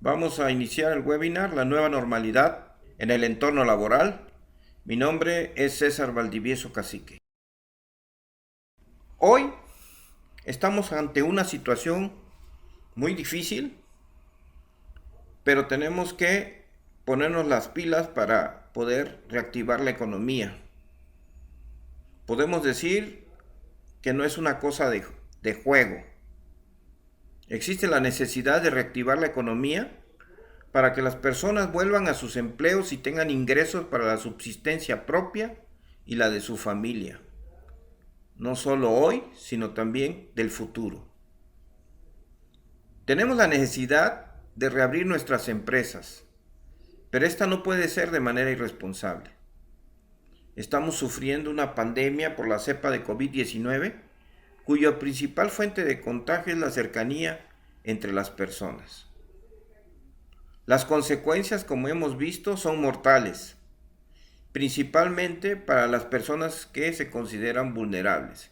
Vamos a iniciar el webinar La nueva normalidad en el entorno laboral. Mi nombre es César Valdivieso Cacique. Hoy estamos ante una situación muy difícil, pero tenemos que ponernos las pilas para poder reactivar la economía. Podemos decir que no es una cosa de juego. Existe la necesidad de reactivar la economía para que las personas vuelvan a sus empleos y tengan ingresos para la subsistencia propia y la de su familia, no solo hoy, sino también del futuro. Tenemos la necesidad de reabrir nuestras empresas, pero esta no puede ser de manera irresponsable. Estamos sufriendo una pandemia por la cepa de COVID-19, cuya principal fuente de contagio es la cercanía entre las personas. Las consecuencias, como hemos visto, son mortales, principalmente para las personas que se consideran vulnerables.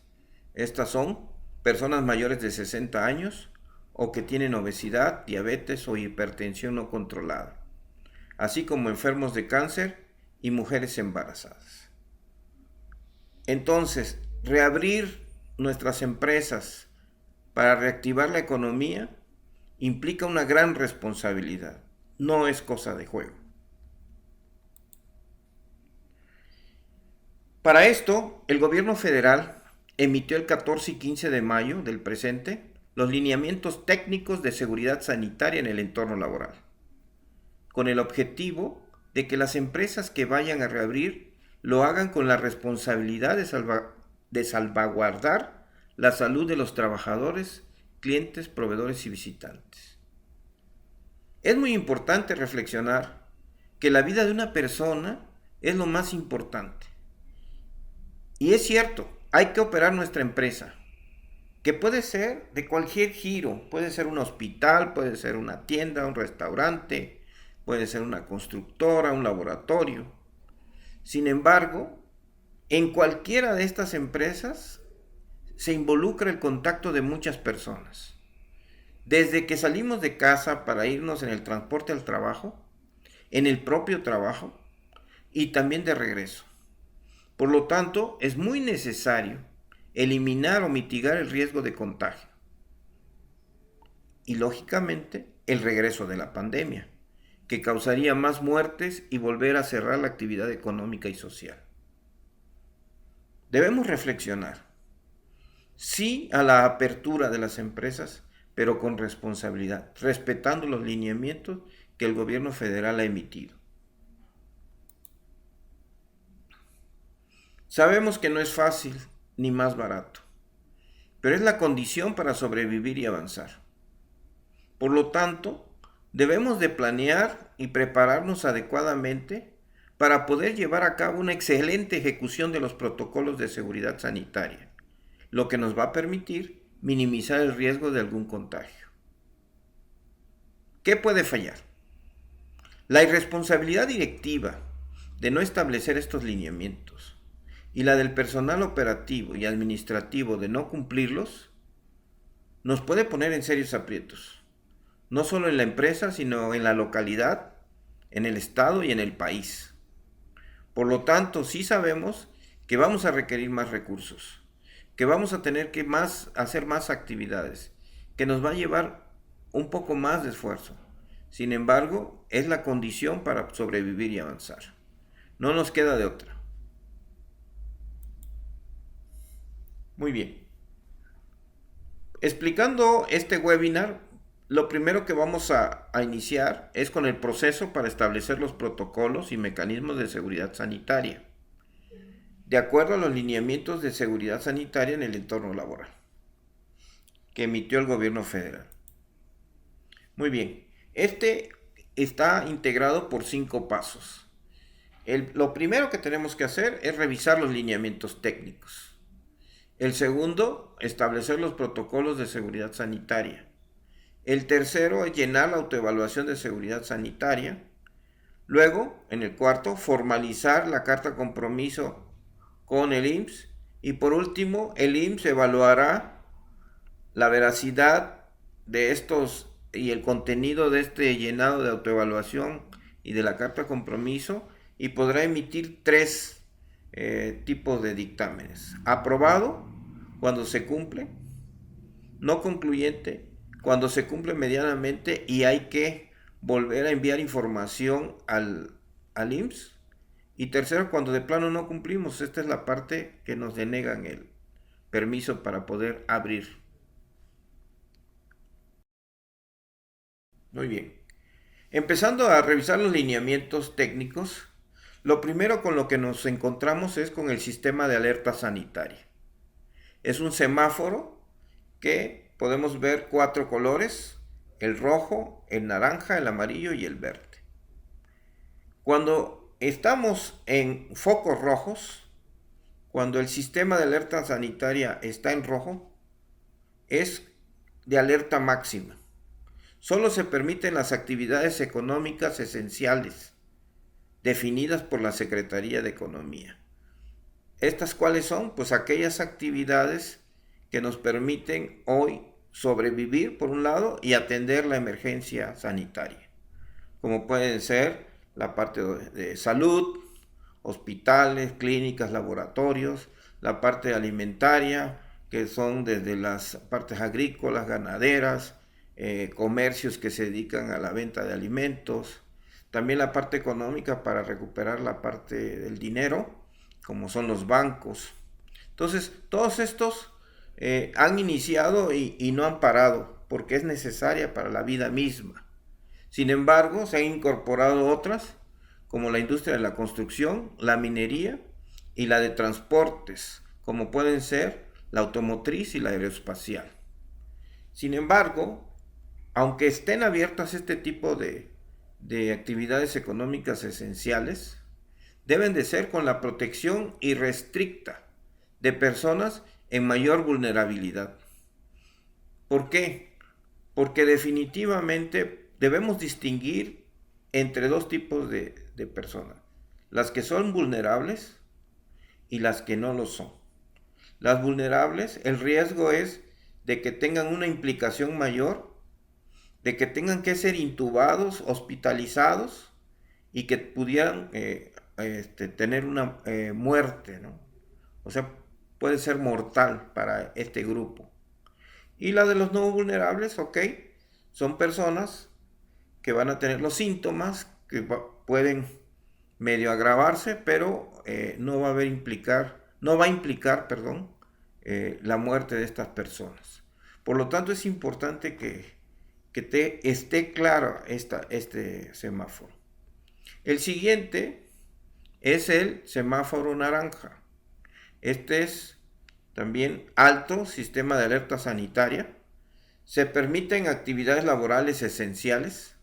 Estas son personas mayores de 60 años o que tienen obesidad, diabetes o hipertensión no controlada, así como enfermos de cáncer y mujeres embarazadas. Entonces, reabrir nuestras empresas para reactivar la economía implica una gran responsabilidad. No es cosa de juego. Para esto, el gobierno federal emitió el 14 y 15 de mayo del presente los lineamientos técnicos de seguridad sanitaria en el entorno laboral, con el objetivo de que las empresas que vayan a reabrir lo hagan con la responsabilidad de salvaguardar la salud de los trabajadores, clientes, proveedores y visitantes. Es muy importante reflexionar que la vida de una persona es lo más importante. Y es cierto, hay que operar nuestra empresa, que puede ser de cualquier giro, puede ser un hospital, puede ser una tienda, un restaurante, puede ser una constructora, un laboratorio. Sin embargo, en cualquiera de estas empresas se involucra el contacto de muchas personas. Desde que salimos de casa para irnos en el transporte al trabajo, en el propio trabajo y también de regreso. Por lo tanto, es muy necesario eliminar o mitigar el riesgo de contagio. Y lógicamente, el regreso de la pandemia, que causaría más muertes y volver a cerrar la actividad económica y social. Debemos reflexionar, sí a la apertura de las empresas, pero con responsabilidad, respetando los lineamientos que el gobierno federal ha emitido. Sabemos que no es fácil ni más barato, pero es la condición para sobrevivir y avanzar. Por lo tanto, debemos de planear y prepararnos adecuadamente para poder llevar a cabo una excelente ejecución de los protocolos de seguridad sanitaria, lo que nos va a permitir minimizar el riesgo de algún contagio. ¿Qué puede fallar? La irresponsabilidad directiva de no establecer estos lineamientos y la del personal operativo y administrativo de no cumplirlos nos puede poner en serios aprietos, no solo en la empresa, sino en la localidad, en el estado y en el país. Por lo tanto, sí sabemos que vamos a requerir más recursos, que vamos a tener que hacer más actividades, que nos va a llevar un poco más de esfuerzo. Sin embargo, es la condición para sobrevivir y avanzar. No nos queda de otra. Muy bien. Explicando este webinar, lo primero que vamos a iniciar es con el proceso para establecer los protocolos y mecanismos de seguridad sanitaria, de acuerdo a los lineamientos de seguridad sanitaria en el entorno laboral, que emitió el gobierno federal. Muy bien, este está integrado por 5 pasos. Lo primero que tenemos que hacer es revisar los lineamientos técnicos. El segundo, establecer los protocolos de seguridad sanitaria. El tercero es llenar la autoevaluación de seguridad sanitaria. Luego, en el cuarto, formalizar la carta compromiso con el IMSS. Y por último, el IMSS evaluará la veracidad de estos y el contenido de este llenado de autoevaluación y de la carta de compromiso, y podrá emitir tres tipos de dictámenes: aprobado, cuando se cumple; no concluyente, cuando se cumple medianamente y hay que volver a enviar información al IMSS; y tercero, cuando de plano no cumplimos. Esta es la parte que nos denegan el permiso para poder abrir. Muy bien. Empezando a revisar los lineamientos técnicos, lo primero con lo que nos encontramos es con el sistema de alerta sanitaria. Es un semáforo que podemos ver cuatro colores: el rojo, el naranja, el amarillo y el verde. Cuando estamos en focos rojos, cuando el sistema de alerta sanitaria está en rojo, es de alerta máxima. Solo se permiten las actividades económicas esenciales definidas por la Secretaría de Economía. ¿Estas cuáles son? Pues aquellas actividades que nos permiten hoy sobrevivir, por un lado, y atender la emergencia sanitaria, como pueden ser la parte de salud, hospitales, clínicas, laboratorios; la parte alimentaria, que son desde las partes agrícolas, ganaderas, comercios que se dedican a la venta de alimentos; también la parte económica para recuperar la parte del dinero, como son los bancos. Entonces, todos estos han iniciado y no han parado, porque es necesaria para la vida misma. Sin embargo, se han incorporado otras, como la industria de la construcción, la minería y la de transportes, como pueden ser la automotriz y la aeroespacial. Sin embargo, aunque estén abiertas este tipo de actividades económicas esenciales, deben de ser con la protección irrestricta de personas en mayor vulnerabilidad. ¿Por qué? Porque definitivamente debemos distinguir entre dos tipos de personas: las que son vulnerables y las que no lo son. Las vulnerables, el riesgo es de que tengan una implicación mayor, de que tengan que ser intubados, hospitalizados, y que pudieran tener una muerte, ¿no? O sea, puede ser mortal para este grupo. Y la de los no vulnerables, ok, son personas que van a tener los síntomas que pueden medio agravarse, pero no va a implicar, perdón, la muerte de estas personas. Por lo tanto, es importante que esté claro este semáforo. El siguiente es el semáforo naranja. Este es también alto sistema de alerta sanitaria. Se permiten actividades laborales esenciales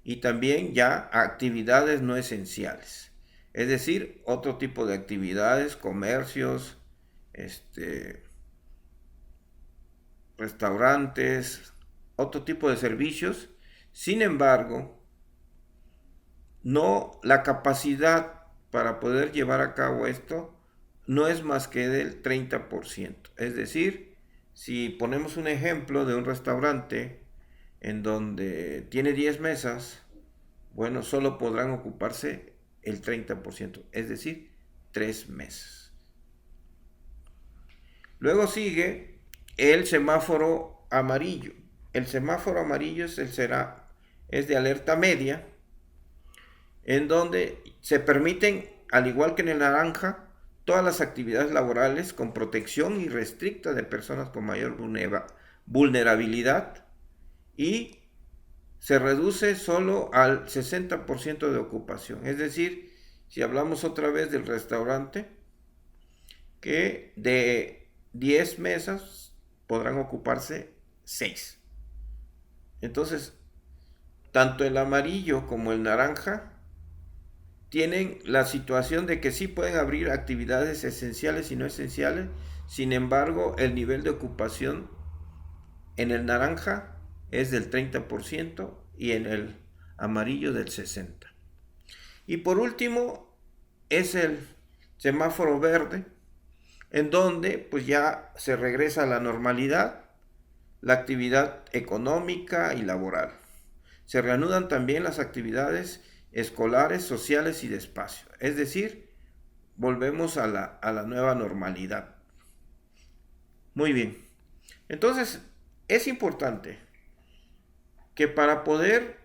y también ya actividades no esenciales. Es decir, otro tipo de actividades, comercios, restaurantes, otro tipo de servicios. Sin embargo, no, la capacidad para poder llevar a cabo esto no es más que del 30%. Es decir, si ponemos un ejemplo de un restaurante en donde tiene 10 mesas, bueno, solo podrán ocuparse el 30%, es decir, 3 mesas. Luego sigue el semáforo amarillo. El semáforo amarillo es de alerta media, en donde se permiten, al igual que en el naranja, todas las actividades laborales con protección irrestricta de personas con mayor vulnerabilidad, y se reduce solo al 60% de ocupación. Es decir, si hablamos otra vez del restaurante, que de 10 mesas podrán ocuparse 6. Entonces, tanto el amarillo como el naranja tienen la situación de que sí pueden abrir actividades esenciales y no esenciales. Sin embargo, el nivel de ocupación en el naranja es del 30% y en el amarillo del 60%. Y por último es el semáforo verde, en donde pues ya se regresa a la normalidad. la actividad económica y laboral. Se reanudan también las actividades escolares, sociales y de espacio. Es decir, volvemos a la nueva normalidad. Muy bien. Entonces, es importante que para poder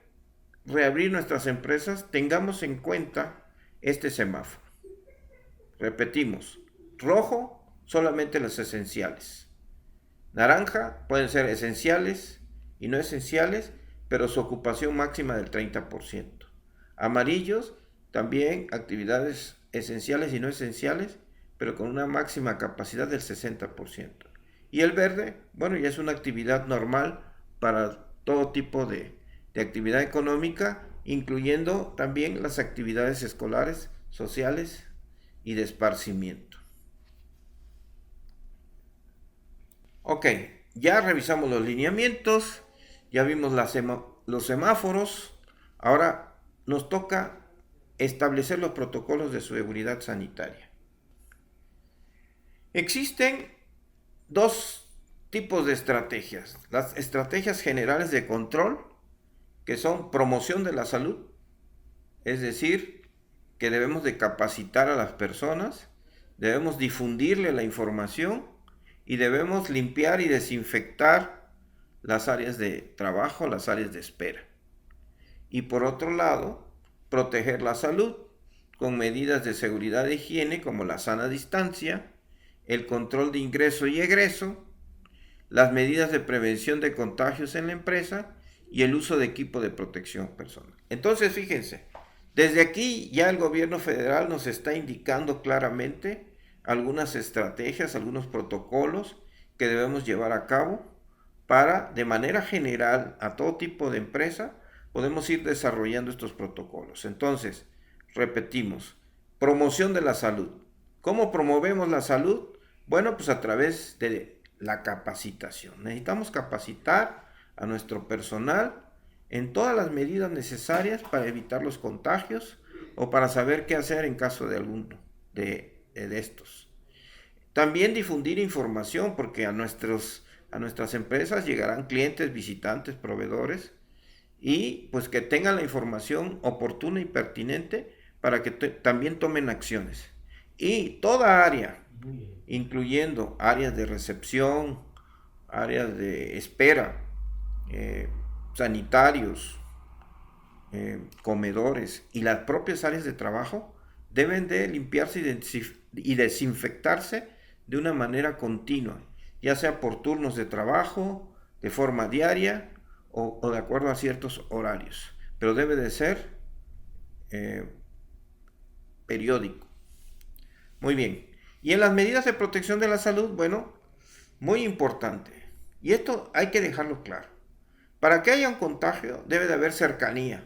reabrir nuestras empresas tengamos en cuenta este semáforo. Repetimos, rojo solamente los esenciales. Naranja pueden ser esenciales y no esenciales, pero su ocupación máxima del 30%. Amarillos también actividades esenciales y no esenciales, pero con una máxima capacidad del 60%. Y el verde, bueno, ya es una actividad normal para todo tipo de actividad económica, incluyendo también las actividades escolares, sociales y de esparcimiento. Ok, ya revisamos los lineamientos, ya vimos los semáforos, ahora nos toca establecer los protocolos de seguridad sanitaria. Existen dos tipos de estrategias. Las estrategias generales de control, que son promoción de la salud, es decir, que debemos de capacitar a las personas, debemos difundirle la información y debemos limpiar y desinfectar las áreas de trabajo, las áreas de espera. Y por otro lado, proteger la salud con medidas de seguridad e higiene como la sana distancia, el control de ingreso y egreso, las medidas de prevención de contagios en la empresa y el uso de equipo de protección personal. Entonces, fíjense, desde aquí ya el gobierno federal nos está indicando claramente algunas estrategias, algunos protocolos que debemos llevar a cabo para, de manera general, a todo tipo de empresa, podemos ir desarrollando estos protocolos. Entonces, repetimos, promoción de la salud. ¿Cómo promovemos la salud? Bueno, pues a través de la capacitación. Necesitamos capacitar a nuestro personal en todas las medidas necesarias para evitar los contagios o para saber qué hacer en caso de alguno de estos. También difundir información, porque a nuestras empresas llegarán clientes, visitantes, proveedores, y pues que tengan la información oportuna y pertinente para que también tomen acciones. Y toda área, incluyendo áreas de recepción, áreas de espera, sanitarios, comedores y las propias áreas de trabajo, deben de limpiarse y desinfectarse de una manera continua, ya sea por turnos de trabajo, de forma diaria o de acuerdo a ciertos horarios, pero debe de ser periódico. Muy bien. Y en las medidas de protección de la salud, bueno, muy importante. Y esto hay que dejarlo claro. Para que haya un contagio debe de haber cercanía.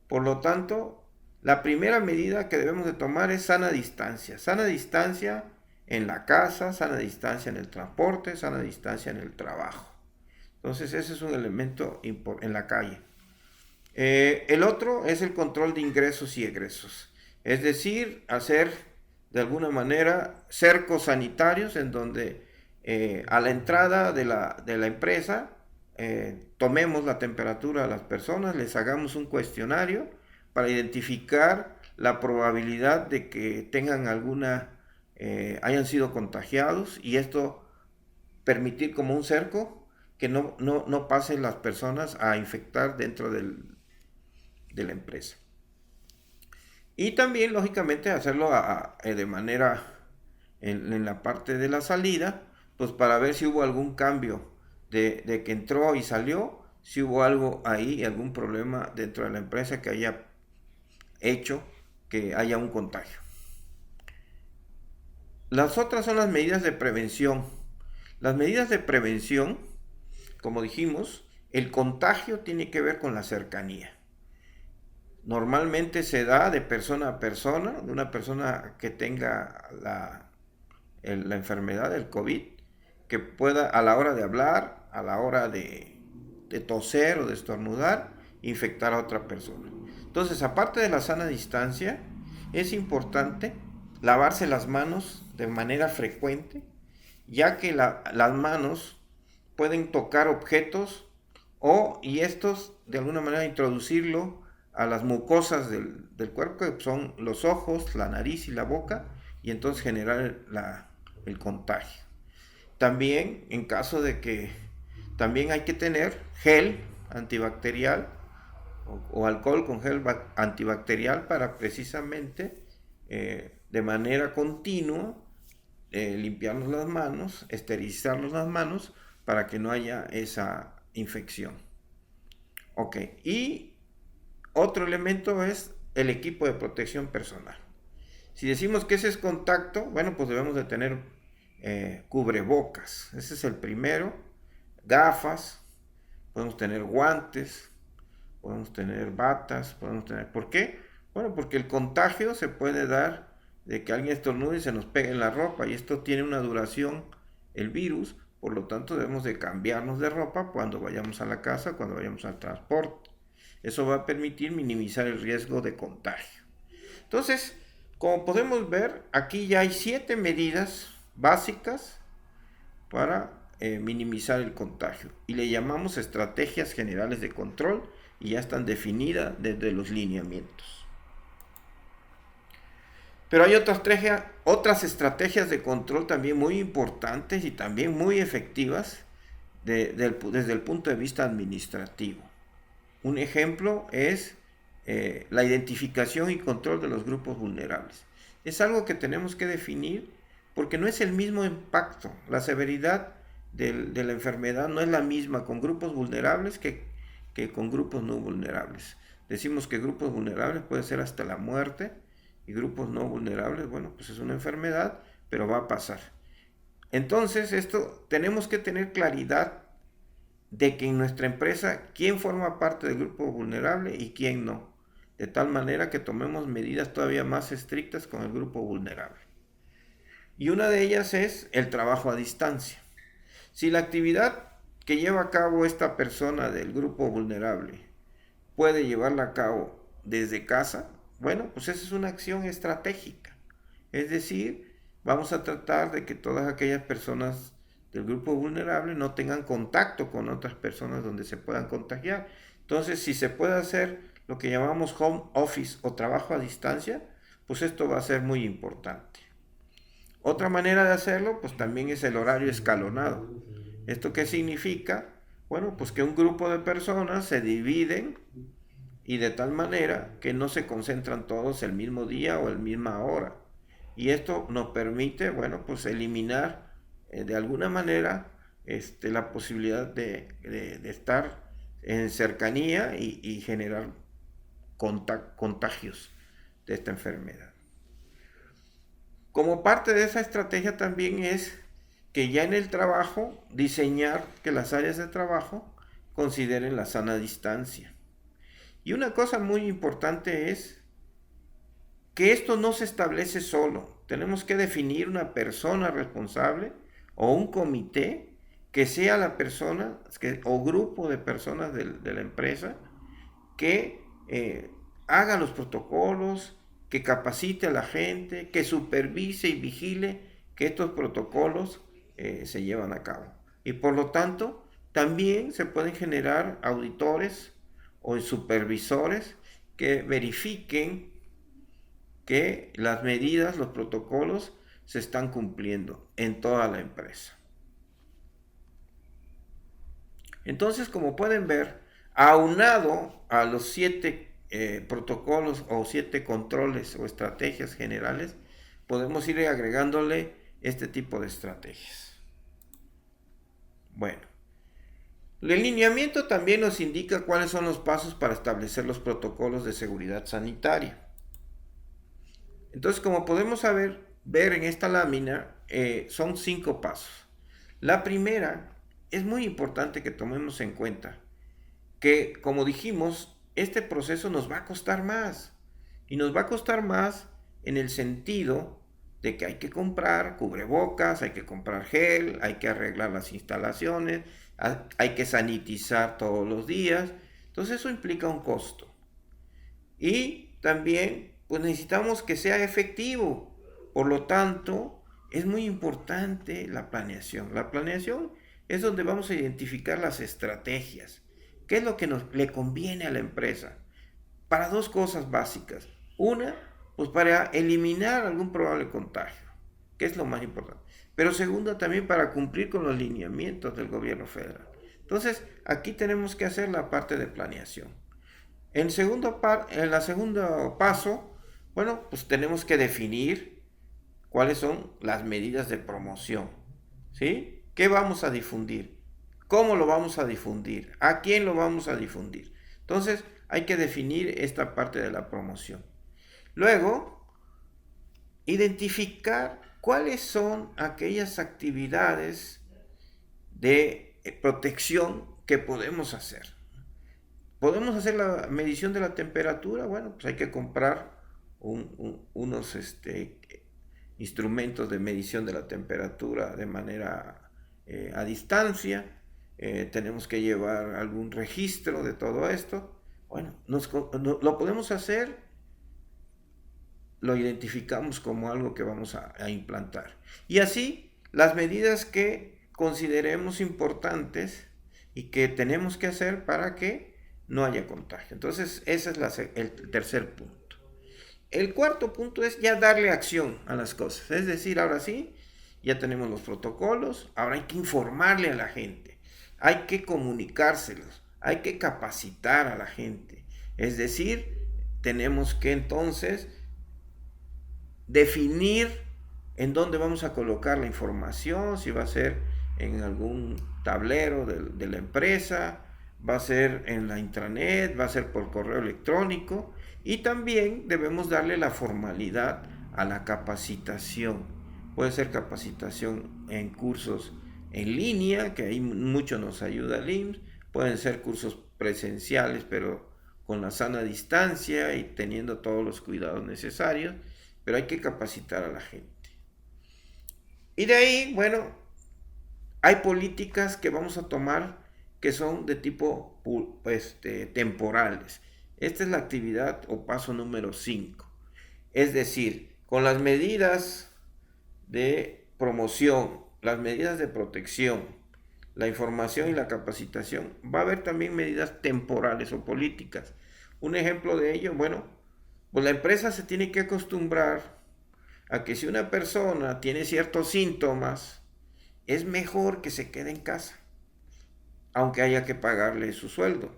Por lo tanto, la primera medida que debemos de tomar es sana distancia. Sana distancia en la casa, sana distancia en el transporte, sana distancia en el trabajo. Entonces ese es un elemento en la calle. El otro es el control de ingresos y egresos. Es decir, hacer de alguna manera cercos sanitarios en donde a la entrada de la empresa tomemos la temperatura a las personas, les hagamos un cuestionario para identificar la probabilidad de que tengan hayan sido contagiados, y esto permitir como un cerco que no pasen las personas a infectar dentro de la empresa. Y también, lógicamente, hacerlo de manera en la parte de la salida, pues para ver si hubo algún cambio de que entró y salió, si hubo algo ahí, algún problema dentro de la empresa que haya hecho que haya un contagio. Las otras son las medidas de prevención. Las medidas de prevención, como dijimos, el contagio tiene que ver con la cercanía. Normalmente se da de persona a persona, de una persona que tenga la enfermedad del COVID, que pueda a la hora de hablar, a la hora de toser o de estornudar, infectar a otra persona. Entonces, aparte de la sana distancia, es importante lavarse las manos de manera frecuente, ya que las manos pueden tocar objetos y estos de alguna manera introducirlo a las mucosas del cuerpo, que son los ojos, la nariz y la boca, y entonces generar el contagio. También, en caso de que también hay que tener gel antibacterial o alcohol con gel antibacterial para precisamente de manera continua limpiarnos las manos, esterilizarnos las manos para que no haya esa infección. Ok, y otro elemento es el equipo de protección personal. Si decimos que ese es contacto, bueno, pues debemos de tener cubrebocas. Ese es el primero. Gafas, podemos tener guantes, podemos tener batas, podemos tener... ¿Por qué? Bueno, porque el contagio se puede dar de que alguien estornude y se nos pegue en la ropa, y esto tiene una duración, el virus, por lo tanto debemos de cambiarnos de ropa cuando vayamos a la casa, cuando vayamos al transporte. Eso va a permitir minimizar el riesgo de contagio. Entonces, como podemos ver, aquí ya hay 7 medidas básicas para minimizar el contagio, y le llamamos estrategias generales de control, y ya están definidas desde los lineamientos. Pero hay otras estrategias de control también muy importantes y también muy efectivas desde el punto de vista administrativo. Un ejemplo es la identificación y control de los grupos vulnerables. Es algo que tenemos que definir porque no es el mismo impacto, la severidad de la enfermedad no es la misma con grupos vulnerables que con grupos no vulnerables. Decimos que grupos vulnerables puede ser hasta la muerte, y grupos no vulnerables, bueno, pues es una enfermedad, pero va a pasar. Entonces, tenemos que tener claridad de que en nuestra empresa quién forma parte del grupo vulnerable y quién no, de tal manera que tomemos medidas todavía más estrictas con el grupo vulnerable. Y una de ellas es el trabajo a distancia. Si la actividad que lleva a cabo esta persona del grupo vulnerable puede llevarla a cabo desde casa, bueno, pues esa es una acción estratégica. Es decir, vamos a tratar de que todas aquellas personas del grupo vulnerable no tengan contacto con otras personas donde se puedan contagiar. Entonces, si se puede hacer lo que llamamos home office o trabajo a distancia, pues esto va a ser muy importante. Otra manera de hacerlo, pues también es el horario escalonado. ¿Esto qué significa? Bueno, pues que un grupo de personas se dividen y de tal manera que no se concentran todos el mismo día o el misma hora. Y esto nos permite, bueno, pues eliminar de alguna manera la posibilidad de estar en cercanía y generar contagios de esta enfermedad. Como parte de esa estrategia también es que ya en el trabajo diseñar que las áreas de trabajo consideren la sana distancia. Y una cosa muy importante es que esto no se establece solo. Tenemos que definir una persona responsable o un comité que sea la persona o grupo de personas de la empresa que haga los protocolos, que capacite a la gente, que supervise y vigile que estos protocolos se llevan a cabo. Y por lo tanto, también se pueden generar auditores o supervisores que verifiquen que las medidas, los protocolos se están cumpliendo en toda la empresa. Entonces, como pueden ver, aunado a los 7 protocolos o 7 controles o estrategias generales, podemos ir agregándole este tipo de estrategias. Bueno, el lineamiento también nos indica cuáles son los pasos para establecer los protocolos de seguridad sanitaria. Entonces, como podemos ver en esta lámina, son 5 pasos. La primera, es muy importante que tomemos en cuenta que, como dijimos, este proceso nos va a costar más. Y nos va a costar más en el sentido de que hay que comprar cubrebocas, hay que comprar gel, hay que arreglar las instalaciones, hay que sanitizar todos los días. Entonces eso implica un costo. Y también pues necesitamos que sea efectivo. Por lo tanto, es muy importante la planeación. La planeación es donde vamos a identificar las estrategias. ¿Qué es lo que le conviene a la empresa? Para dos cosas básicas. Una, pues para eliminar algún probable contagio, que es lo más importante. Pero segunda, también para cumplir con los lineamientos del gobierno federal. Entonces, aquí tenemos que hacer la parte de planeación. En la segundo paso, bueno, pues tenemos que definir cuáles son las medidas de promoción, ¿sí? ¿Qué vamos a difundir? ¿Cómo lo vamos a difundir? ¿A quién lo vamos a difundir? Entonces, hay que definir esta parte de la promoción. Luego, identificar cuáles son aquellas actividades de protección que podemos hacer. ¿Podemos hacer la medición de la temperatura? Bueno, pues hay que comprar unos instrumentos de medición de la temperatura de manera a distancia. Tenemos que llevar algún registro de todo esto. Bueno, lo podemos hacer, lo identificamos como algo que vamos a implantar. Y así, las medidas que consideremos importantes y que tenemos que hacer para que no haya contagio. Entonces, ese es el tercer punto. El cuarto punto es ya darle acción a las cosas. Es decir, ahora sí, ya tenemos los protocolos, ahora hay que informarle a la gente, hay que comunicárselos, hay que capacitar a la gente. Es decir, tenemos que entonces definir en dónde vamos a colocar la información, si va a ser en algún tablero de la empresa, va a ser en la intranet, va a ser por correo electrónico, y también debemos darle la formalidad a la capacitación. Puede ser capacitación en cursos en línea, que ahí mucho nos ayuda el IMSS, pueden ser cursos presenciales, pero con la sana distancia y teniendo todos los cuidados necesarios, pero hay que capacitar a la gente. Y de ahí, bueno, hay políticas que vamos a tomar que son de tipo temporales. Esta es la actividad o paso número 5. Es decir, con las medidas de promoción, las medidas de protección, la información y la capacitación, va a haber también medidas temporales o políticas. Un ejemplo de ello, bueno, pues la empresa se tiene que acostumbrar a que si una persona tiene ciertos síntomas, es mejor que se quede en casa, aunque haya que pagarle su sueldo.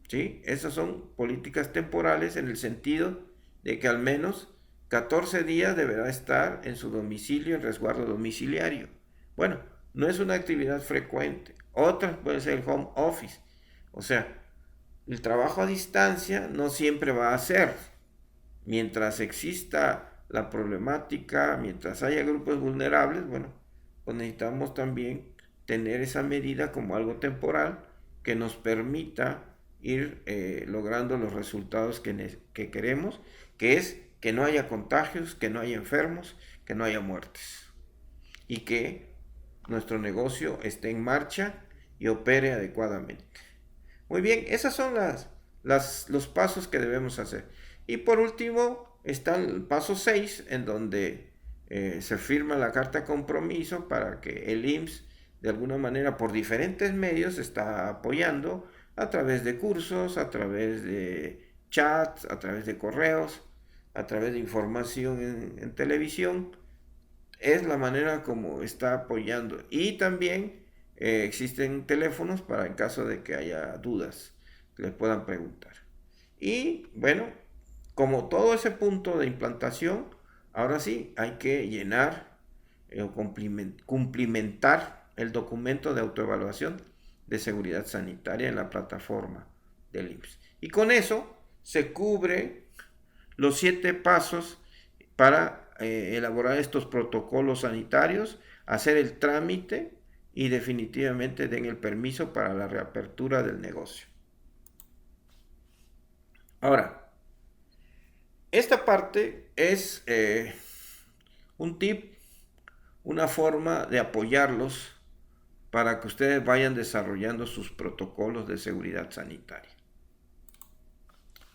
¿Sí? Esas son políticas temporales en el sentido de que al menos 14 días deberá estar en su domicilio en resguardo domiciliario. Bueno, no es una actividad frecuente. Otra puede ser el home office. O sea, el trabajo a distancia no siempre va a ser. Mientras exista la problemática, mientras haya grupos vulnerables, bueno, pues necesitamos también tener esa medida como algo temporal que nos permita ir logrando los resultados que queremos, que es que no haya contagios, que no haya enfermos, que no haya muertes y que nuestro negocio esté en marcha y opere adecuadamente. Muy bien, esos son los pasos que debemos hacer. Y por último está el paso 6, en donde se firma la carta de compromiso para que el IMSS de alguna manera por diferentes medios está apoyando a través de cursos, a través de chats, a través de correos, a través de información en televisión. Es la manera como está apoyando. Y también existen teléfonos para en caso de que haya dudas que les puedan preguntar. Y bueno, como todo ese punto de implantación, ahora sí hay que llenar o cumplimentar el documento de autoevaluación de seguridad sanitaria en la plataforma del IMSS. Y con eso se cubre los 7 pasos para elaborar estos protocolos sanitarios, hacer el trámite y definitivamente den el permiso para la reapertura del negocio. Ahora, esta parte es un tip, una forma de apoyarlos para que ustedes vayan desarrollando sus protocolos de seguridad sanitaria.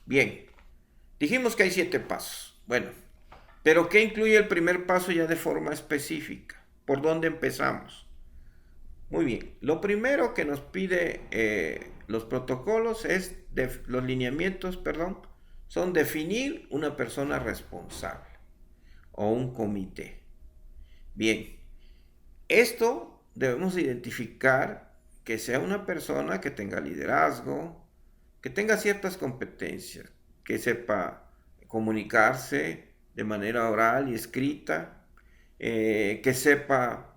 Bien, dijimos que hay 7 pasos. Bueno, pero ¿qué incluye el primer paso ya de forma específica? ¿Por dónde empezamos? Muy bien. Lo primero que nos pide los protocolos los lineamientos, perdón, son definir una persona responsable o un comité. Bien, esto debemos identificar que sea una persona que tenga liderazgo, que tenga ciertas competencias, que sepa comunicarse de manera oral y escrita, que sepa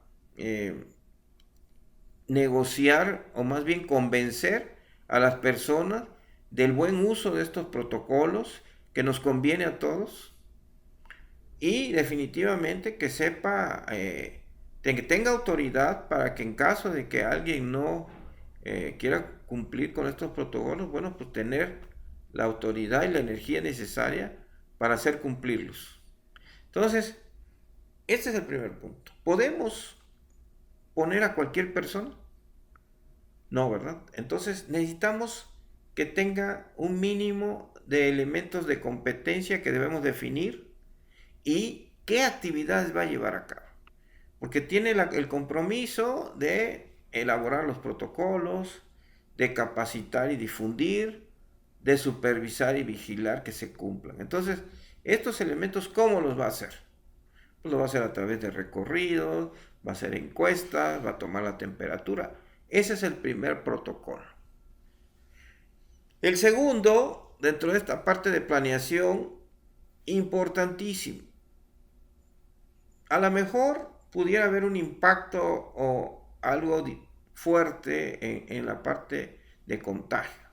negociar o más bien convencer a las personas del buen uso de estos protocolos que nos conviene a todos y definitivamente que sepa, que tenga autoridad para que en caso de que alguien no quiera cumplir con estos protocolos, bueno, pues tener la autoridad y la energía necesaria para hacer cumplirlos. Entonces, este es el primer punto. ¿Podemos poner a cualquier persona? No, ¿verdad? Entonces necesitamos que tenga un mínimo de elementos de competencia que debemos definir y qué actividades va a llevar a cabo. Porque tiene el compromiso de elaborar los protocolos, de capacitar y difundir, de supervisar y vigilar que se cumplan. Entonces, estos elementos, ¿cómo los va a hacer? Pues lo va a hacer a través de recorridos, va a hacer encuestas, va a tomar la temperatura. Ese es el primer protocolo. El segundo, dentro de esta parte de planeación, importantísimo. A lo mejor pudiera haber un impacto o algo fuerte en la parte de contagio,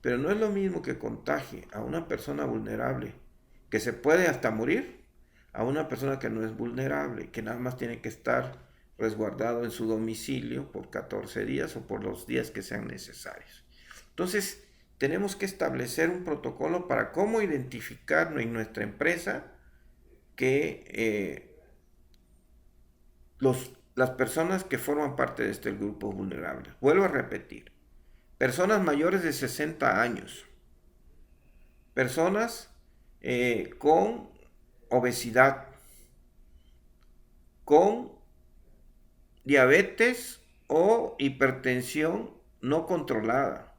pero no es lo mismo que contagie a una persona vulnerable que se puede hasta morir a una persona que no es vulnerable, que nada más tiene que estar resguardado en su domicilio por 14 días o por los días que sean necesarios. Entonces, tenemos que establecer un protocolo para cómo identificar en nuestra empresa que las personas que forman parte de este grupo vulnerable. Vuelvo a repetir, personas mayores de 60 años, personas con obesidad, con diabetes o hipertensión no controlada,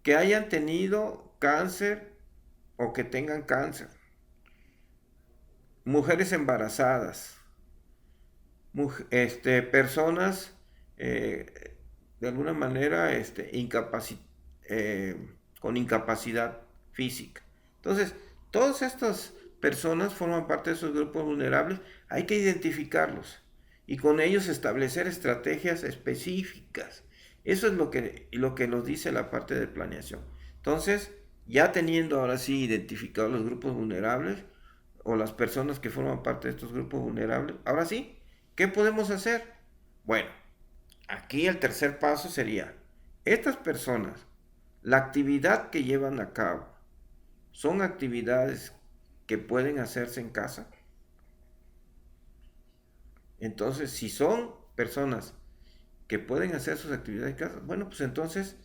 que hayan tenido cáncer o que tengan cáncer, mujeres embarazadas, personas de alguna manera con incapacidad física. Entonces, todas estas personas forman parte de esos grupos vulnerables, hay que identificarlos y con ellos establecer estrategias específicas. Eso es lo que nos dice la parte de planeación. Entonces, ya teniendo ahora sí identificados los grupos vulnerables o las personas que forman parte de estos grupos vulnerables, ahora sí, ¿qué podemos hacer? Bueno, aquí el tercer paso sería, estas personas, la actividad que llevan a cabo, ¿son actividades que pueden hacerse en casa? Entonces, si son personas que pueden hacer sus actividades en casa, bueno, pues entonces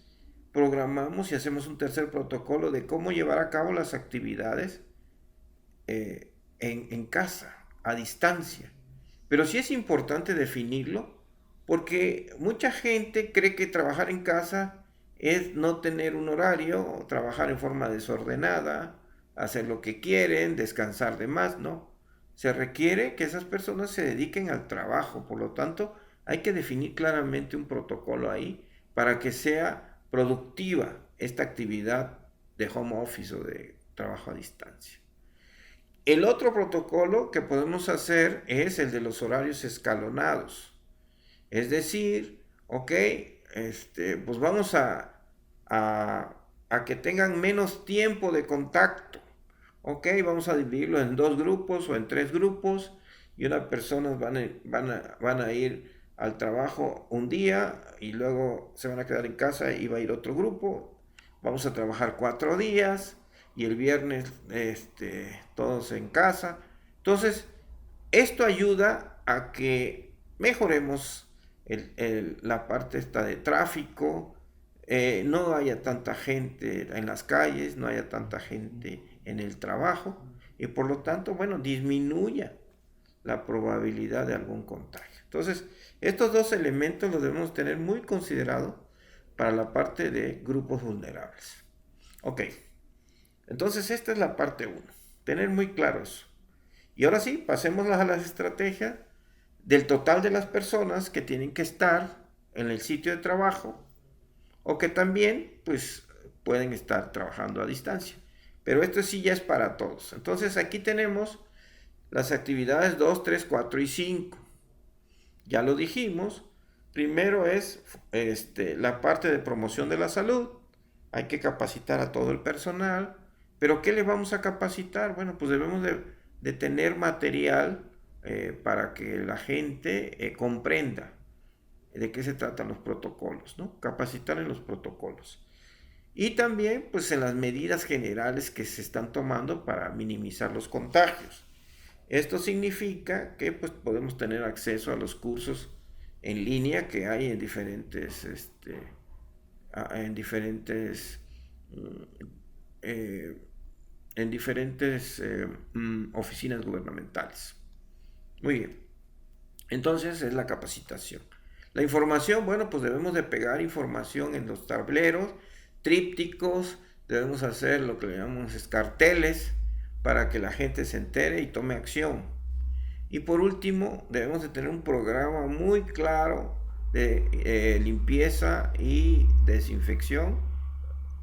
programamos y hacemos un tercer protocolo de cómo llevar a cabo las actividades en casa, a distancia. Pero sí es importante definirlo porque mucha gente cree que trabajar en casa es no tener un horario, trabajar en forma desordenada, hacer lo que quieren, descansar de más, ¿no? Se requiere que esas personas se dediquen al trabajo, por lo tanto hay que definir claramente un protocolo ahí para que sea productiva esta actividad de home office o de trabajo a distancia. El otro protocolo que podemos hacer es el de los horarios escalonados. Es decir, ok, pues vamos a que tengan menos tiempo de contacto. Ok, vamos a dividirlo en 2 grupos o en 3 grupos y unas personas van a ir al trabajo un día y luego se van a quedar en casa y va a ir otro grupo. Vamos a trabajar 4 días y el viernes todos en casa. Entonces, esto ayuda a que mejoremos la parte esta de tráfico, no haya tanta gente en las calles, no haya tanta gente en el trabajo y por lo tanto, bueno, disminuya la probabilidad de algún contagio. Entonces, estos dos elementos los debemos tener muy considerados para la parte de grupos vulnerables. Ok, entonces esta es la parte 1, tener muy claro eso. Y ahora sí, pasemos a las estrategias del total de las personas que tienen que estar en el sitio de trabajo o que también pues pueden estar trabajando a distancia. Pero esto sí ya es para todos. Entonces aquí tenemos las actividades 2, 3, 4 y 5. Ya lo dijimos. Primero es la parte de promoción de la salud. Hay que capacitar a todo el personal. ¿Pero qué le vamos a capacitar? Bueno, pues debemos de tener material para que la gente comprenda de qué se tratan los protocolos, ¿no? Capacitar en los protocolos. Y también, pues, en las medidas generales que se están tomando para minimizar los contagios. Esto significa que, pues, podemos tener acceso a los cursos en línea que hay en diferentes, en diferentes, eh, en diferentes oficinas gubernamentales. Muy bien. Entonces es la capacitación. La información, bueno, pues debemos de pegar información en los tableros, trípticos, debemos hacer lo que le llamamos carteles para que la gente se entere y tome acción. Y por último, debemos de tener un programa muy claro de limpieza y desinfección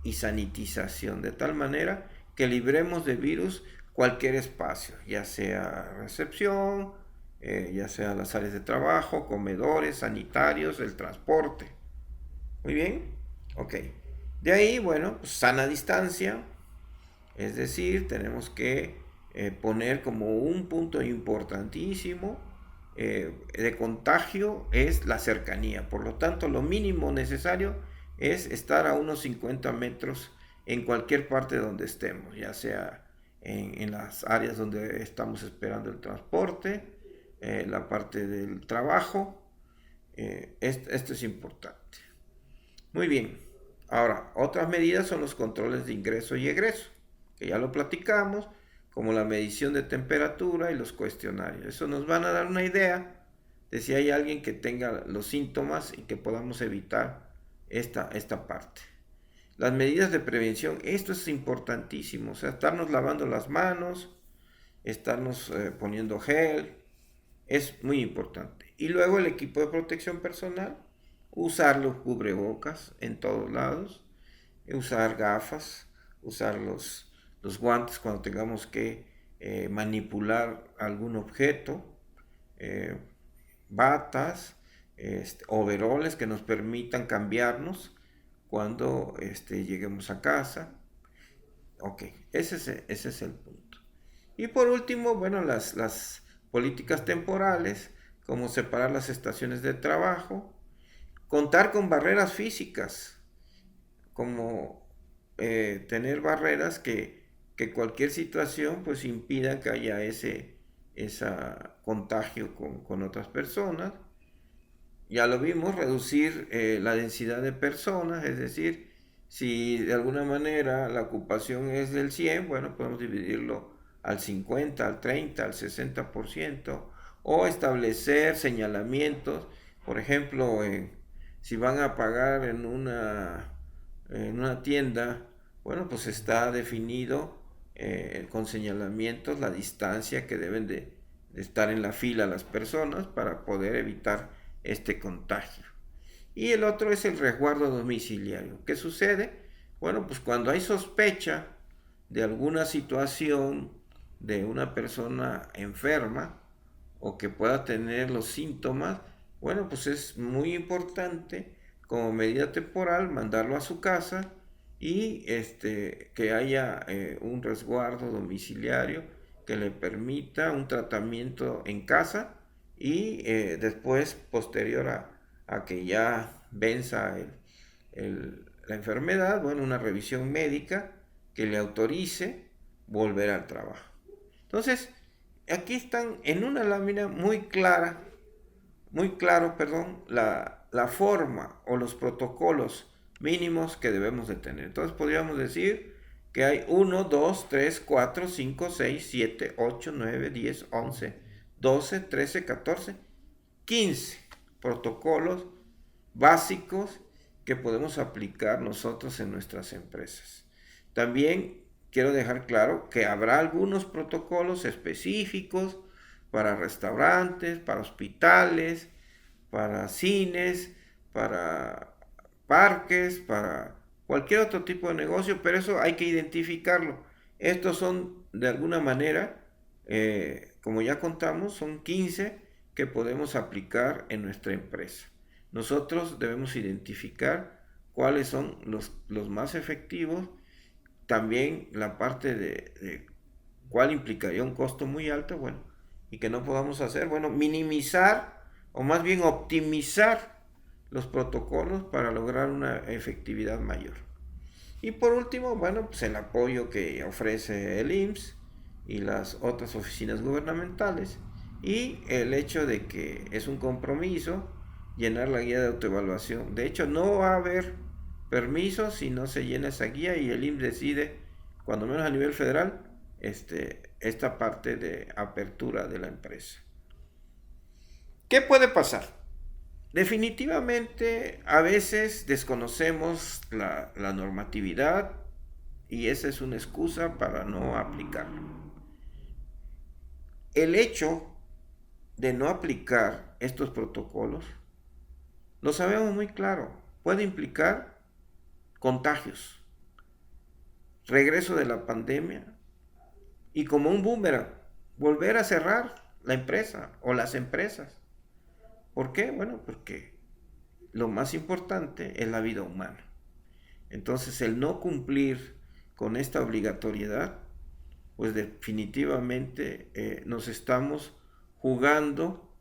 y sanitización, de tal manera que libremos de virus cualquier espacio, ya sea recepción, ya sea las áreas de trabajo, comedores, sanitarios, el transporte. Muy bien, ok. De ahí, bueno, pues sana distancia, es decir, tenemos que poner como un punto importantísimo de contagio es la cercanía. Por lo tanto, lo mínimo necesario es estar a unos 50 metros en cualquier parte donde estemos, ya sea en las áreas donde estamos esperando el transporte, la parte del trabajo. Esto es importante. Muy bien. Ahora, otras medidas son los controles de ingreso y egreso, que ya lo platicamos, como la medición de temperatura y los cuestionarios. Eso nos van a dar una idea de si hay alguien que tenga los síntomas y que podamos evitar esta parte. Las medidas de prevención, esto es importantísimo, o sea, estarnos lavando las manos, estarnos poniendo gel, es muy importante. Y luego el equipo de protección personal, usar los cubrebocas en todos lados, usar gafas, usar los guantes cuando tengamos que manipular algún objeto, batas, overoles que nos permitan cambiarnos cuando lleguemos a casa. Ok, ese es el punto. Y por último, bueno, las políticas temporales, como separar las estaciones de trabajo, contar con barreras físicas, como tener barreras que cualquier situación pues impida que haya ese contagio con otras personas. Ya lo vimos, reducir la densidad de personas, es decir, si de alguna manera la ocupación es del 100, bueno, podemos dividirlo al 50, al 30, al 60%, o establecer señalamientos, por ejemplo, si van a pagar en una tienda, bueno, pues está definido con señalamientos la distancia que deben de estar en la fila las personas para poder evitar este contagio. Y el otro es el resguardo domiciliario. ¿Qué sucede? Bueno, pues cuando hay sospecha de alguna situación de una persona enferma o que pueda tener los síntomas, bueno, pues es muy importante como medida temporal mandarlo a su casa y que haya un resguardo domiciliario que le permita un tratamiento en casa y después, posterior a que ya venza la enfermedad, bueno, una revisión médica que le autorice volver al trabajo. Entonces, aquí están en una lámina muy clara, muy claro, perdón, la forma o los protocolos mínimos que debemos de tener. Entonces podríamos decir que hay 1, 2, 3, 4, 5, 6, 7, 8, 9, 10, 11, 12, 13, 14, 15 protocolos básicos que podemos aplicar nosotros en nuestras empresas. También quiero dejar claro que habrá algunos protocolos específicos para restaurantes, para hospitales, para cines, para parques, para cualquier otro tipo de negocio, pero eso hay que identificarlo. Estos son, de alguna manera, como ya contamos, son 15 que podemos aplicar en nuestra empresa. Nosotros debemos identificar cuáles son los más efectivos. También la parte de cuál implicaría un costo muy alto, bueno, y que no podamos hacer, bueno, minimizar o más bien optimizar los protocolos para lograr una efectividad mayor. Y por último, bueno, pues el apoyo que ofrece el IMSS y las otras oficinas gubernamentales, y el hecho de que es un compromiso llenar la guía de autoevaluación. De hecho, no va a haber permiso si no se llena esa guía, y el IMSS decide, cuando menos a nivel federal, esta parte de apertura de la empresa. ¿Qué puede pasar? Definitivamente a veces desconocemos la normatividad, y esa es una excusa para no aplicarlo. El hecho de no aplicar estos protocolos, lo sabemos muy claro, puede implicar contagios, regreso de la pandemia, y como un boomerang, volver a cerrar la empresa o las empresas. ¿Por qué? Bueno, porque lo más importante es la vida humana. Entonces, el no cumplir con esta obligatoriedad, pues definitivamente nos estamos jugando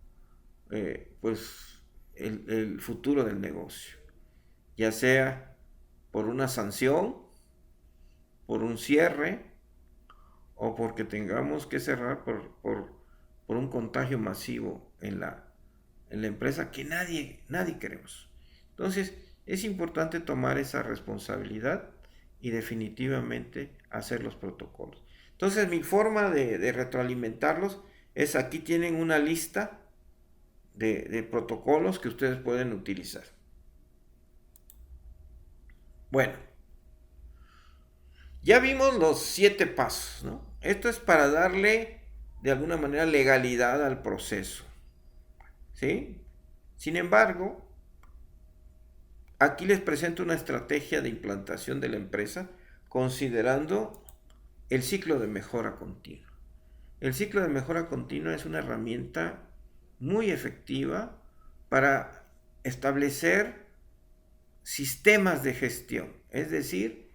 pues el futuro del negocio, ya sea por una sanción, por un cierre, o porque tengamos que cerrar por un contagio masivo en la empresa que nadie queremos. Entonces, es importante tomar esa responsabilidad y definitivamente hacer los protocolos. Entonces, mi forma de retroalimentarlos es: aquí tienen una lista de protocolos que ustedes pueden utilizar. Bueno, ya vimos los 7 pasos, ¿no? Esto es para darle de alguna manera legalidad al proceso, ¿sí? Sin embargo, aquí les presento una estrategia de implantación de la empresa considerando el ciclo de mejora continua. El ciclo de mejora continua es una herramienta muy efectiva para establecer sistemas de gestión, es decir,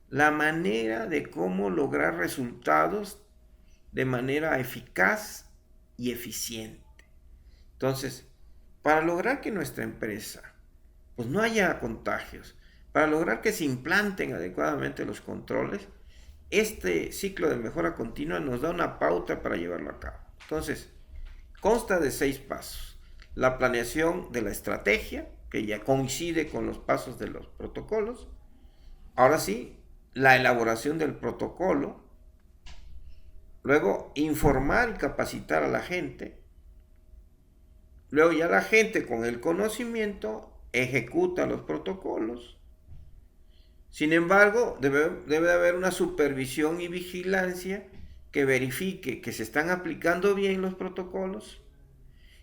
la manera de cómo lograr resultados de manera eficaz y eficiente. Entonces, para lograr que nuestra empresa pues no haya contagios, para lograr que se implanten adecuadamente los controles, este ciclo de mejora continua nos da una pauta para llevarlo a cabo. Entonces, consta de 6 pasos. La planeación de la estrategia, que ya coincide con los pasos de los protocolos. Ahora sí, la elaboración del protocolo. Luego, informar y capacitar a la gente. Luego ya la gente con el conocimiento ejecuta los protocolos. Sin embargo, debe haber una supervisión y vigilancia que verifique que se están aplicando bien los protocolos,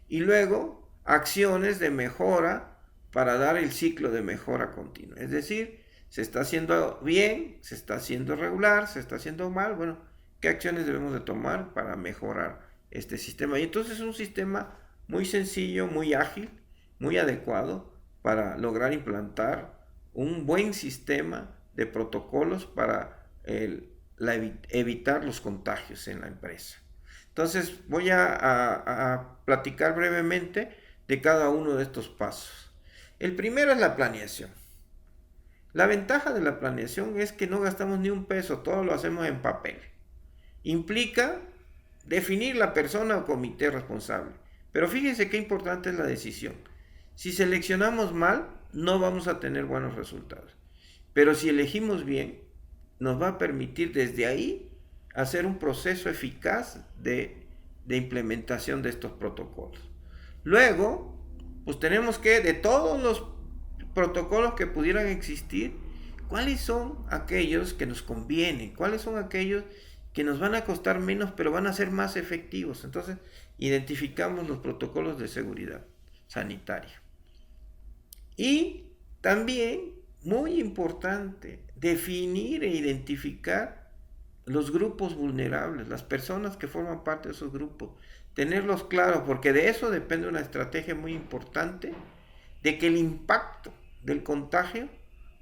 y luego acciones de mejora para dar el ciclo de mejora continua. Es decir, se está haciendo bien, se está haciendo regular, se está haciendo mal. Bueno, ¿qué acciones debemos de tomar para mejorar este sistema? Y entonces es un sistema muy sencillo, muy ágil, muy adecuado para lograr implantar un buen sistema de protocolos para evitar los contagios en la empresa. Entonces voy a platicar brevemente de cada uno de estos pasos. El primero es la planeación. La ventaja de la planeación es que no gastamos ni un peso, todo lo hacemos en papel. Implica definir la persona o comité responsable. Pero fíjense qué importante es la decisión. Si seleccionamos mal, no vamos a tener buenos resultados. Pero si elegimos bien, nos va a permitir desde ahí hacer un proceso eficaz de de implementación de estos protocolos. Luego, pues tenemos que, de todos los protocolos que pudieran existir, ¿cuáles son aquellos que nos convienen? ¿Cuáles son aquellos que nos van a costar menos pero van a ser más efectivos? Entonces, identificamos los protocolos de seguridad sanitaria. Y también, muy importante, definir e identificar los grupos vulnerables, las personas que forman parte de esos grupos, tenerlos claros, porque de eso depende una estrategia muy importante, de que el impacto del contagio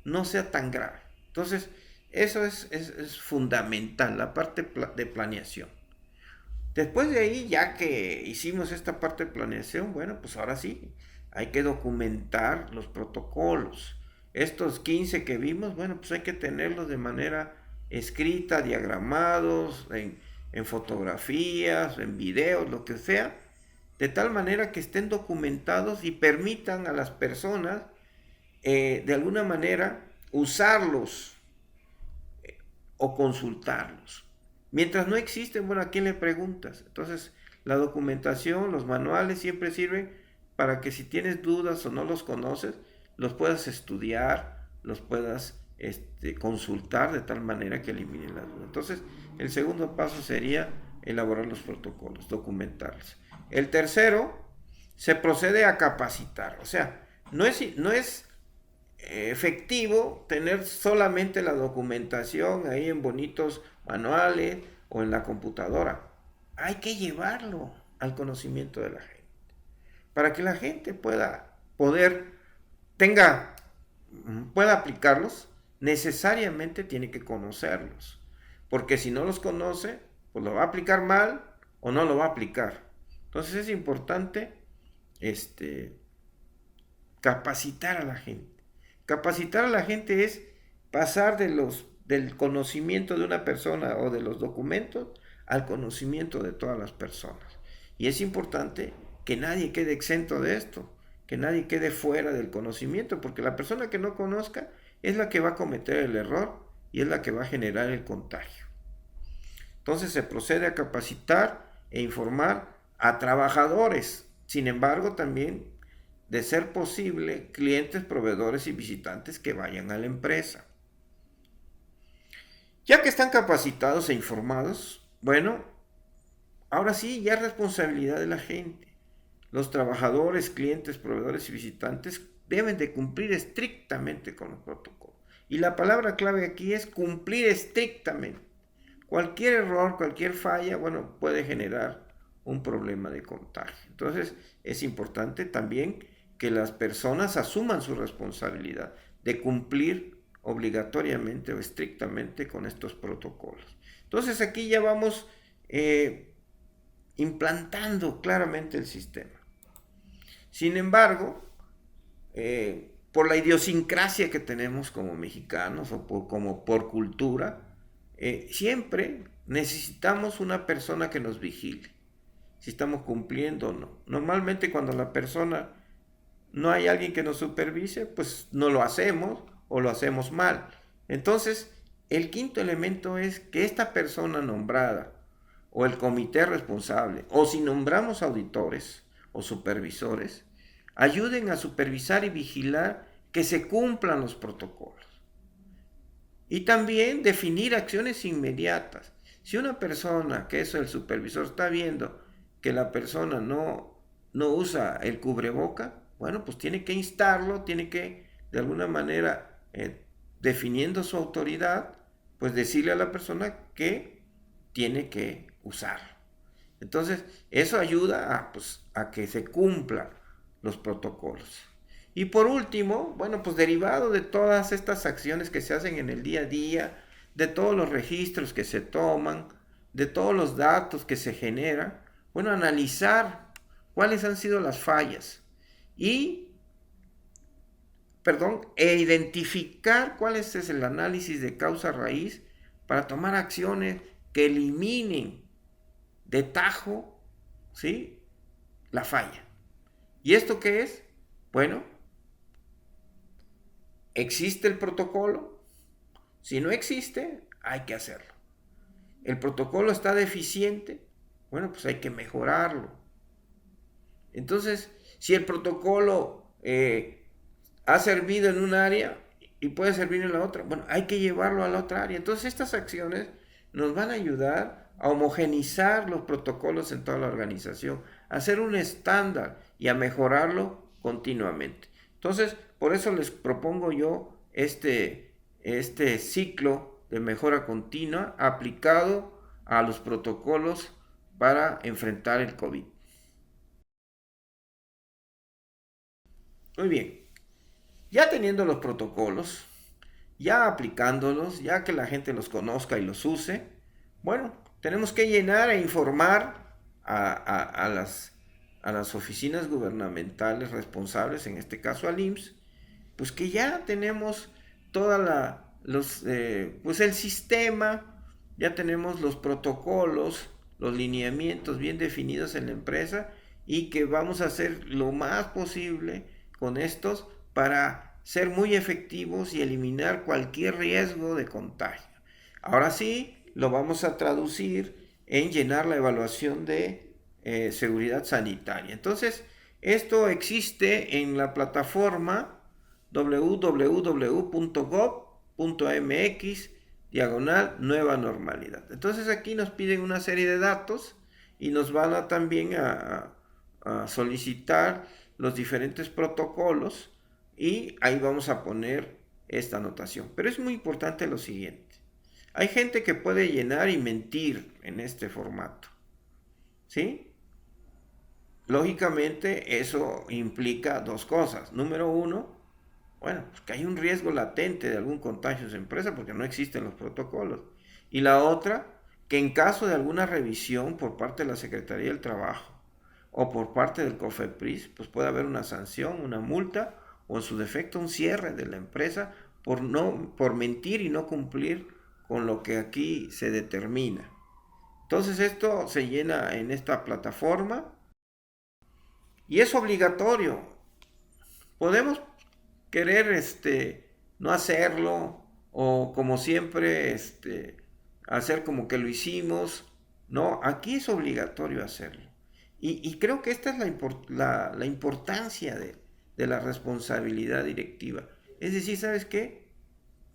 no sea tan grave. Entonces, eso es fundamental, la parte de planeación. Después de ahí, ya que hicimos esta parte de planeación, bueno, pues ahora sí, hay que documentar los protocolos. Estos 15 que vimos, bueno, pues hay que tenerlos de manera escrita, diagramados, en fotografías, en videos, lo que sea, de tal manera que estén documentados y permitan a las personas, de alguna manera, usarlos o consultarlos. Mientras no existen, bueno, ¿a quién le preguntas? Entonces, la documentación, los manuales siempre sirven para que si tienes dudas o no los conoces, los puedas estudiar, los puedas consultar de tal manera que eliminen las dudas. Entonces, el segundo paso sería elaborar los protocolos, documentarlos. El tercero, se procede a capacitar. O sea, no es efectivo tener solamente la documentación ahí en bonitos manuales o en la computadora. Hay que llevarlo al conocimiento de la gente. Para que la gente pueda aplicarlos, necesariamente tiene que conocerlos. Porque si no los conoce, pues lo va a aplicar mal o no lo va a aplicar. Entonces es importante capacitar a la gente. Capacitar a la gente es pasar del conocimiento de una persona o de los documentos al conocimiento de todas las personas. Y es importante que nadie quede exento de esto, que nadie quede fuera del conocimiento, porque la persona que no conozca es la que va a cometer el error y es la que va a generar el contagio. Entonces se procede a capacitar e informar a trabajadores. Sin embargo, también, de ser posible, clientes, proveedores y visitantes que vayan a la empresa. Ya que están capacitados e informados, bueno, ahora sí, ya es responsabilidad de la gente. Los trabajadores, clientes, proveedores y visitantes deben de cumplir estrictamente con los protocolos. Y la palabra clave aquí es cumplir estrictamente. Cualquier error, cualquier falla, bueno, puede generar un problema de contagio. Entonces, es importante también que las personas asuman su responsabilidad de cumplir obligatoriamente o estrictamente con estos protocolos. Entonces, aquí ya vamos implantando claramente el sistema. Sin embargo, por la idiosincrasia que tenemos como mexicanos o como por cultura, siempre necesitamos una persona que nos vigile si estamos cumpliendo o no. Normalmente cuando la persona no hay alguien que nos supervise, pues no lo hacemos o lo hacemos mal. Entonces, el quinto elemento es que esta persona nombrada o el comité responsable, o si nombramos auditores o supervisores, ayuden a supervisar y vigilar que se cumplan los protocolos. Y también definir acciones inmediatas. Si una persona, que es el supervisor, está viendo que la persona no usa el cubreboca, bueno, pues tiene que instarlo, tiene que, de alguna manera, definiendo su autoridad, pues decirle a la persona que tiene que usarlo. Entonces, eso ayuda a que se cumplan los protocolos. Y por último, bueno, pues derivado de todas estas acciones que se hacen en el día a día, de todos los registros que se toman, de todos los datos que se generan, bueno, analizar cuáles han sido las fallas e identificar cuál es el análisis de causa raíz para tomar acciones que eliminen de tajo, ¿sí?, la falla. ¿Y esto qué es? Bueno, ¿existe el protocolo? Si no existe, hay que hacerlo. ¿El protocolo está deficiente? Bueno, pues hay que mejorarlo. Entonces, si el protocolo ha servido en un área y puede servir en la otra, bueno, hay que llevarlo a la otra área. Entonces, estas acciones nos van a ayudar a homogenizar los protocolos en toda la organización, a hacer un estándar y a mejorarlo continuamente. Entonces, por eso les propongo yo este ciclo de mejora continua aplicado a los protocolos para enfrentar el COVID. Muy bien, ya teniendo los protocolos, ya aplicándolos, ya que la gente los conozca y los use, bueno, tenemos que llenar e informar a las oficinas gubernamentales responsables, en este caso al IMSS, pues que ya tenemos toda pues el sistema, ya tenemos los protocolos, los lineamientos bien definidos en la empresa y que vamos a hacer lo más posible con estos para ser muy efectivos y eliminar cualquier riesgo de contagio. Ahora sí, lo vamos a traducir en llenar la evaluación de seguridad sanitaria. Entonces, esto existe en la plataforma www.gov.mx/nueva normalidad. Entonces aquí nos piden una serie de datos y nos van a también a solicitar los diferentes protocolos y ahí vamos a poner esta anotación. Pero es muy importante lo siguiente. Hay gente que puede llenar y mentir en este formato. ¿Sí? Lógicamente eso implica dos cosas. Número uno, bueno, pues que hay un riesgo latente de algún contagio en su empresa porque no existen los protocolos. Y la otra, que en caso de alguna revisión por parte de la Secretaría del Trabajo o por parte del COFEPRIS, pues puede haber una sanción, una multa o en su defecto un cierre de la empresa por mentir y no cumplir con lo que aquí se determina. Entonces esto se llena en esta plataforma y es obligatorio. Podemos querer no hacerlo o como siempre hacer como que lo hicimos. No, aquí es obligatorio hacerlo. Y creo que esta es la importancia de la responsabilidad directiva. Es decir, ¿sabes qué?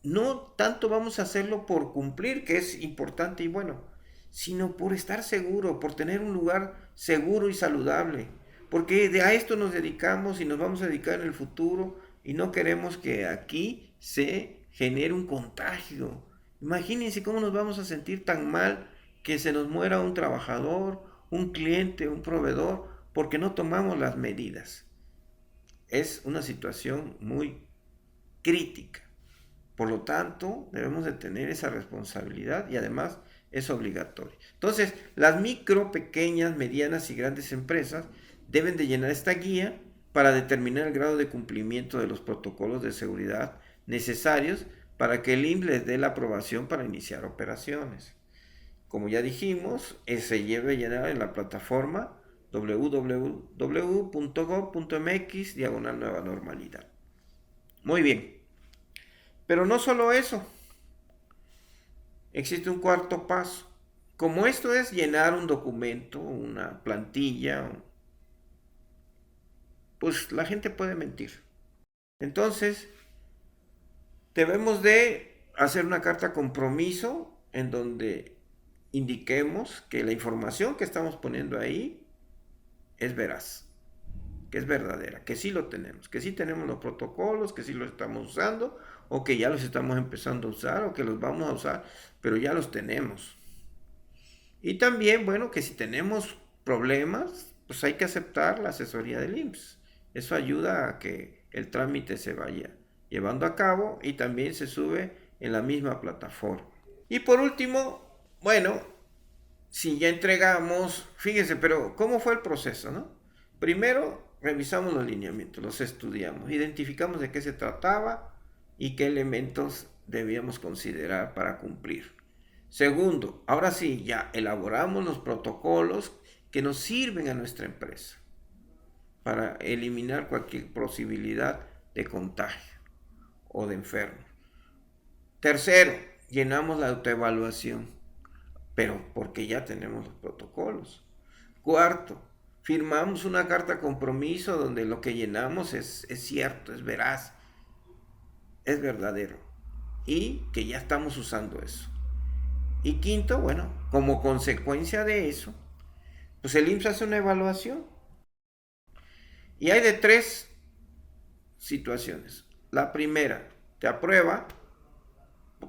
No tanto vamos a hacerlo por cumplir, que es importante y bueno, sino por estar seguro, por tener un lugar seguro y saludable. Porque a esto nos dedicamos y nos vamos a dedicar en el futuro y no queremos que aquí se genere un contagio. Imagínense cómo nos vamos a sentir tan mal que se nos muera un trabajador, un cliente, un proveedor, porque no tomamos las medidas. Es una situación muy crítica. Por lo tanto, debemos de tener esa responsabilidad y además es obligatorio. Entonces, las micro, pequeñas, medianas y grandes empresas deben de llenar esta guía para determinar el grado de cumplimiento de los protocolos de seguridad necesarios para que el IMSS les dé la aprobación para iniciar operaciones. Como ya dijimos, se debe llenar en la plataforma www.gov.mx/nueva normalidad. Muy bien. Pero no solo eso, existe un cuarto paso. Como esto es llenar un documento, una plantilla, pues la gente puede mentir. Entonces, debemos de hacer una carta compromiso en donde indiquemos que la información que estamos poniendo ahí es veraz, que es verdadera, que sí lo tenemos, que sí tenemos los protocolos, que sí los estamos usando, o que ya los estamos empezando a usar, o que los vamos a usar, pero ya los tenemos. Y también, bueno, que si tenemos problemas, pues hay que aceptar la asesoría del IMSS. Eso ayuda a que el trámite se vaya llevando a cabo y también se sube en la misma plataforma. Y por último, bueno, si ya entregamos, fíjense, pero ¿cómo fue el proceso, no? Primero revisamos los lineamientos, los estudiamos, identificamos de qué se trataba y qué elementos debíamos considerar para cumplir. Segundo, ahora sí, ya elaboramos los protocolos que nos sirven a nuestra empresa para eliminar cualquier posibilidad de contagio o de enfermo. Tercero, llenamos la autoevaluación, pero porque ya tenemos los protocolos. Cuarto, firmamos una carta compromiso donde lo que llenamos es cierto, es veraz, es verdadero. Y que ya estamos usando eso. Y quinto, bueno, como consecuencia de eso, pues el IMSS hace una evaluación. Y hay de tres situaciones. La primera, te aprueba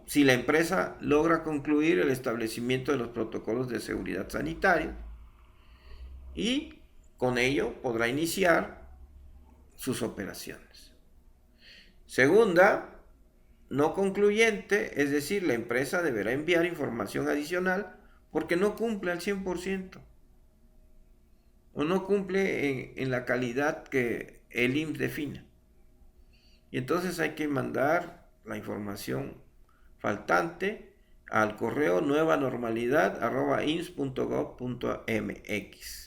si la empresa logra concluir el establecimiento de los protocolos de seguridad sanitaria y con ello podrá iniciar sus operaciones. Segunda, no concluyente, es decir, la empresa deberá enviar información adicional porque no cumple al 100% o no cumple en la calidad que el IMSS define. Y entonces hay que mandar la información faltante al correo nuevanormalidad@ins.gov.mx.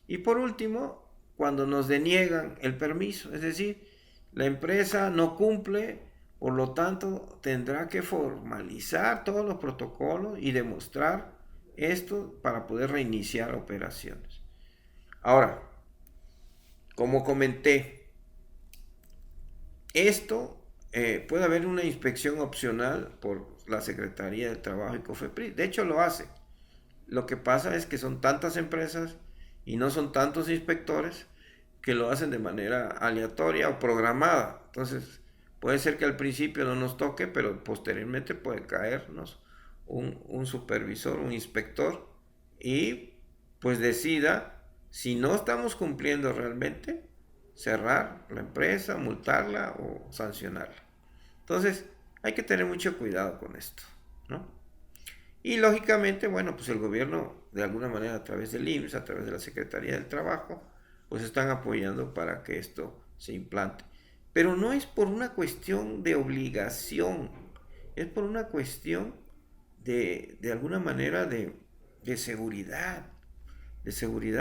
Y por último, cuando nos deniegan el permiso, es decir, la empresa no cumple, por lo tanto tendrá que formalizar todos los protocolos y demostrar esto para poder reiniciar operaciones. Ahora, como comenté, esto puede haber una inspección opcional por la Secretaría del Trabajo y COFEPRIS. De hecho, lo hace. Lo que pasa es que son tantas empresas y no son tantos inspectores que lo hacen de manera aleatoria o programada. Entonces, puede ser que al principio no nos toque, pero posteriormente puede caernos un supervisor, un inspector, y pues decida, si no estamos cumpliendo realmente, cerrar la empresa, multarla o sancionarla. Entonces, hay que tener mucho cuidado con esto, ¿no? Y lógicamente, bueno, pues el gobierno, de alguna manera, a través del IMSS, a través de la Secretaría del Trabajo, pues están apoyando para que esto se implante. Pero no es por una cuestión de obligación, es por una cuestión de alguna manera de seguridad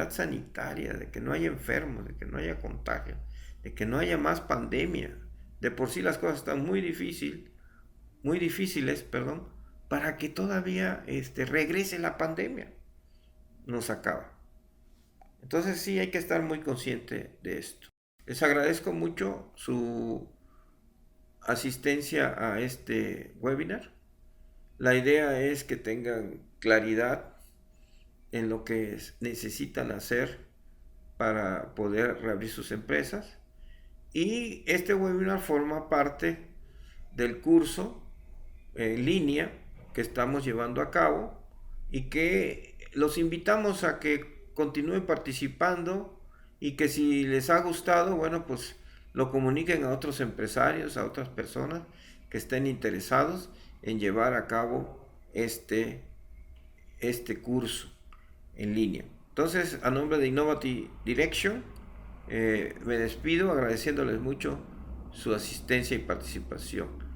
sanitaria, de que no haya enfermos, de que no haya contagio, de que no haya más pandemia. De por sí las cosas están muy difíciles, perdón, para que todavía regrese la pandemia. Nos acaba. Entonces sí hay que estar muy consciente de esto. Les agradezco mucho su asistencia a este webinar. La idea es que tengan claridad en lo que necesitan hacer para poder reabrir sus empresas. Y este webinar forma parte del curso en línea que estamos llevando a cabo y que los invitamos a que continúen participando y que si les ha gustado, bueno, pues lo comuniquen a otros empresarios, a otras personas que estén interesados en llevar a cabo este curso en línea. Entonces, a nombre de Innovative Direction, me despido agradeciéndoles mucho su asistencia y participación.